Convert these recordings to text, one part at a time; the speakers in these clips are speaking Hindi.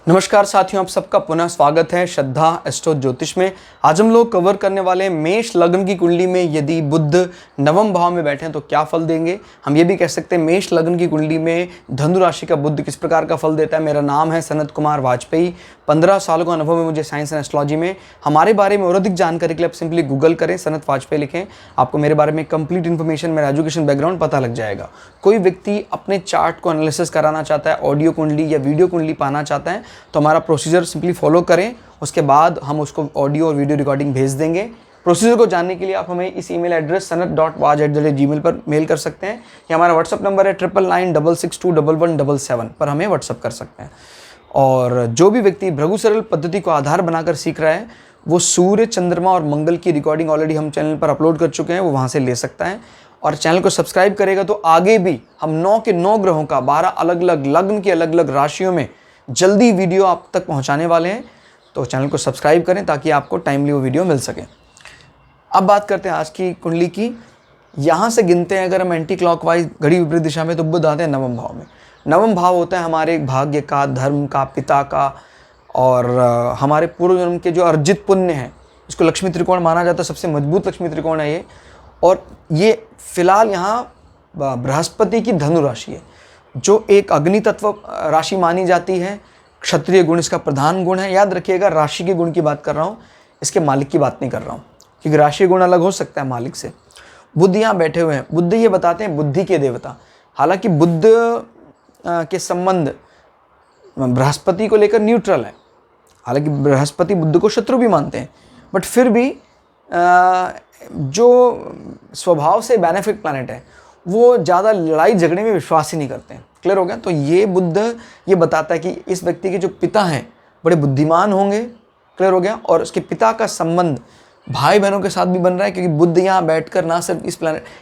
नमस्कार साथियों, आप सबका पुनः स्वागत है श्रद्धा एस्ट्रो ज्योतिष में। आज हम लोग कवर करने वाले हैं मेष लग्न की कुंडली में यदि बुध नवम भाव में बैठे हैं तो क्या फल देंगे। हम ये भी कह सकते हैं मेष लग्न की कुंडली में धनु राशि का बुध किस प्रकार का फल देता है। मेरा नाम है सनत कुमार वाजपेयी, 15 सालों का अनुभव है मुझे साइंस एंड एस्ट्रोलॉजी में। हमारे बारे में और अधिक जानकारी के लिए आप सिंपली गूगल करें, सनत वाजपेयी लिखें, आपको मेरे बारे में कंप्लीट इन्फॉर्मेशन, मेरा एजुकेशन बैकग्राउंड पता लग जाएगा। कोई व्यक्ति अपने चार्ट को एनालिसिस कराना चाहता है, ऑडियो कुंडली या वीडियो कुंडली पाना चाहता है तो हमारा प्रोसीजर सिंपली फॉलो करें। उसके बाद हम उसको ऑडियो और वीडियो रिकॉर्डिंग भेज देंगे। प्रोसीजर को जानने के लिए आप हमें इस ईमेल एड्रेस sanat.waj@gmail पर मेल कर सकते हैं या हमारा व्हाट्सअप नंबर है 9996621177 पर हमें व्हाट्सअप कर सकते हैं। और जो भी व्यक्ति भृगु सरल पद्धति को आधार बनाकर सीख रहा है वो सूर्य, चंद्रमा और मंगल की रिकॉर्डिंग ऑलरेडी हम चैनल पर अपलोड कर चुके हैं, वो वहाँ से ले सकता है। और चैनल को सब्सक्राइब करेगा तो आगे भी हम 9 के 9 ग्रहों का 12 अलग अलग लग्न की अलग अलग राशियों में जल्दी वीडियो आप तक पहुंचाने वाले हैं। तो चैनल को सब्सक्राइब करें ताकि आपको टाइमली वो वीडियो मिल सके। अब बात करते हैं आज की कुंडली की। यहाँ से गिनते हैं अगर हम एंटी क्लॉकवाइज घड़ी विपरीत दिशा में तो बुध आते हैं नवम भाव में। नवम भाव होता है हमारे भाग्य का, धर्म का, पिता का और हमारे पूर्व जन्म के जो अर्जित पुण्य है। इसको लक्ष्मी त्रिकोण माना जाता है, सबसे मजबूत लक्ष्मी त्रिकोण है ये। और ये फिलहाल यहाँ बृहस्पति की धनु राशि है जो एक अग्नि तत्व राशि मानी जाती है। क्षत्रिय गुण इसका प्रधान गुण है। याद रखिएगा, राशि के गुण की बात कर रहा हूँ, इसके मालिक की बात नहीं कर रहा हूँ, क्योंकि राशि गुण अलग हो सकता है मालिक से। बुध यहाँ बैठे हुए हैं। बुध ये बताते हैं बुद्धि के देवता। हालांकि बुध के संबंध बृहस्पति को लेकर न्यूट्रल है। हालांकि बृहस्पति बुध को शत्रु भी मानते हैं, बट फिर भी जो स्वभाव से बेनिफिट प्लैनेट है वो ज़्यादा लड़ाई झगड़े में विश्वास ही नहीं करते हैं। क्लियर हो गया। तो ये बुध ये बताता है कि इस व्यक्ति के जो पिता हैं बड़े बुद्धिमान होंगे। क्लियर हो गया। और उसके पिता का संबंध भाई बहनों के साथ भी बन रहा है, क्योंकि बुध यहाँ बैठकर ना सिर्फ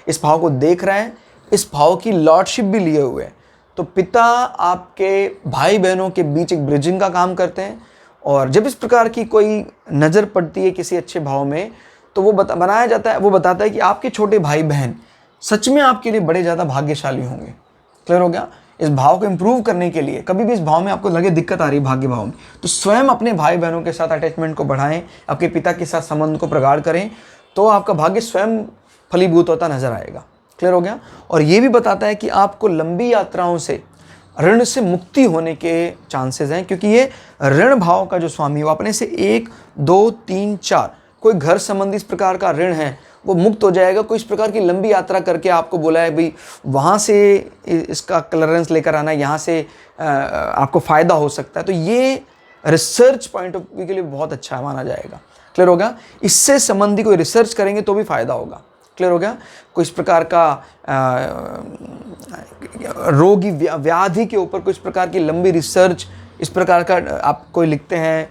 इस भाव को देख रहा है, इस भाव की लॉर्डशिप भी लिए हुए है। तो पिता आपके भाई बहनों के बीच एक ब्रिजिंग का काम करते हैं। और जब इस प्रकार की कोई नज़र पड़ती है किसी अच्छे भाव में तो वो बनाया जाता है, वो बताता है कि आपके छोटे भाई बहन सच में आपके लिए बड़े ज़्यादा भाग्यशाली होंगे। क्लियर हो गया। इस भाव को इंप्रूव करने के लिए कभी भी इस भाव में आपको लगे दिक्कत आ रही है भाग्य भाव में, तो स्वयं अपने भाई बहनों के साथ अटैचमेंट को बढ़ाएं, आपके पिता के साथ संबंध को प्रगाढ़ करें, तो आपका भाग्य स्वयं फलीभूत होता नजर आएगा। क्लियर हो गया। और ये भी बताता है कि आपको लंबी यात्राओं से, ऋण से मुक्ति होने के चांसेस हैं, क्योंकि ये ऋण भाव का जो स्वामी है वो अपने से 1, 2, 3, 4 कोई घर संबंधी इस प्रकार का ऋण है वो मुक्त हो जाएगा। कोई इस प्रकार की लंबी यात्रा करके आपको बोला है भाई वहाँ से इसका क्लियरेंस लेकर आना, यहाँ से आपको फ़ायदा हो सकता है, तो ये रिसर्च पॉइंट ऑफ व्यू के लिए बहुत अच्छा माना जाएगा। क्लियर होगा। इससे संबंधी कोई रिसर्च करेंगे तो भी फ़ायदा होगा। क्लियर हो गया। कोई इस प्रकार का रोगी व्याधि के ऊपर कोई इस प्रकार की लंबी रिसर्च, इस प्रकार का आप कोई लिखते हैं,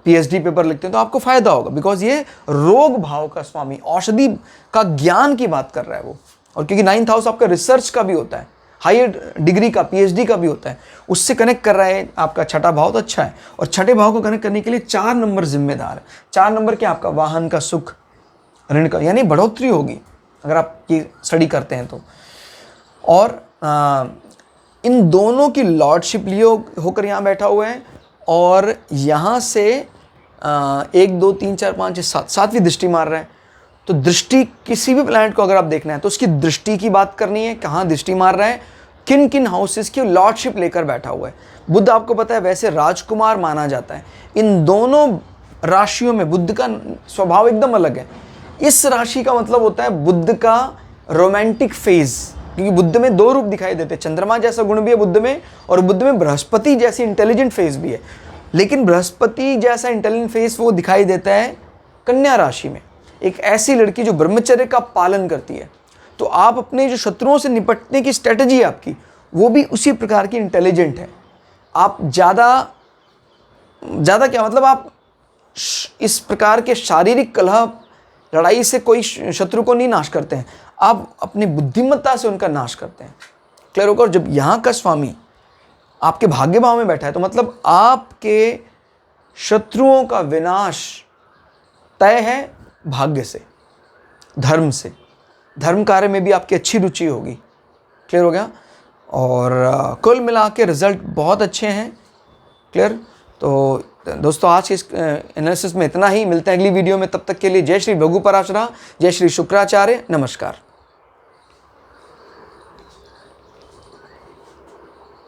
PhD पेपर लिखते हैं तो आपको फायदा होगा, बिकॉज ये रोग भाव का स्वामी, औषधि का ज्ञान की बात कर रहा है वो। और क्योंकि 9th हाउस आपका रिसर्च का भी होता है, हायर डिग्री का, PhD का भी होता है, उससे कनेक्ट कर रहा है आपका छठा भाव, तो अच्छा है। और छठे भाव को कनेक्ट करने के लिए 4 नंबर जिम्मेदार है। 4 नंबर क्या, आपका वाहन का सुख, ऋण का, यानी बढ़ोतरी होगी अगर आप ये स्टडी करते हैं तो। और इन दोनों की लॉर्डशिप लिए होकर यहाँ बैठा हुआ है। और यहाँ से 1, 2, 3, 4, 5, 6, 7 सातवीं दृष्टि मार रहा है। तो दृष्टि किसी भी प्लैनेट को अगर आप देखना है तो उसकी दृष्टि की बात करनी है, कहाँ दृष्टि मार रहा है, किन किन हाउसेस की लॉर्डशिप लेकर बैठा हुआ है। बुध आपको पता है वैसे राजकुमार माना जाता है। इन दोनों राशियों में बुध का स्वभाव एकदम अलग है। इस राशि का मतलब होता है बुध का रोमांटिक फेज, क्योंकि बुध में 2 रूप दिखाई देते हैं। चंद्रमा जैसा गुण भी है बुध में, और बुध में बृहस्पति जैसी इंटेलिजेंट फेस भी है। लेकिन बृहस्पति जैसा इंटेलिजेंट फेस वो दिखाई देता है कन्या राशि में, एक ऐसी लड़की जो ब्रह्मचर्य का पालन करती है। तो आप अपने जो शत्रुओं से निपटने की स्ट्रेटजी है आपकी, वो भी उसी प्रकार की इंटेलिजेंट है। आप ज़्यादा क्या मतलब, आप इस प्रकार के शारीरिक कलह, लड़ाई से कोई शत्रु को नहीं नाश करते हैं, आप अपनी बुद्धिमत्ता से उनका नाश करते हैं। क्लियर होगा। और जब यहाँ का स्वामी आपके भाग्य भाव में बैठा है तो मतलब आपके शत्रुओं का विनाश तय है भाग्य से, धर्म से। धर्म कार्य में भी आपकी अच्छी रुचि होगी। क्लियर हो गया। और कुल मिला के रिजल्ट बहुत अच्छे हैं। क्लियर? तो दोस्तों आज के इस एनालिसिस में इतना ही, मिलते हैं अगली वीडियो में, तब तक के लिए जय श्री भृगु पराशरा, जय श्री शुक्राचार्य, नमस्कार।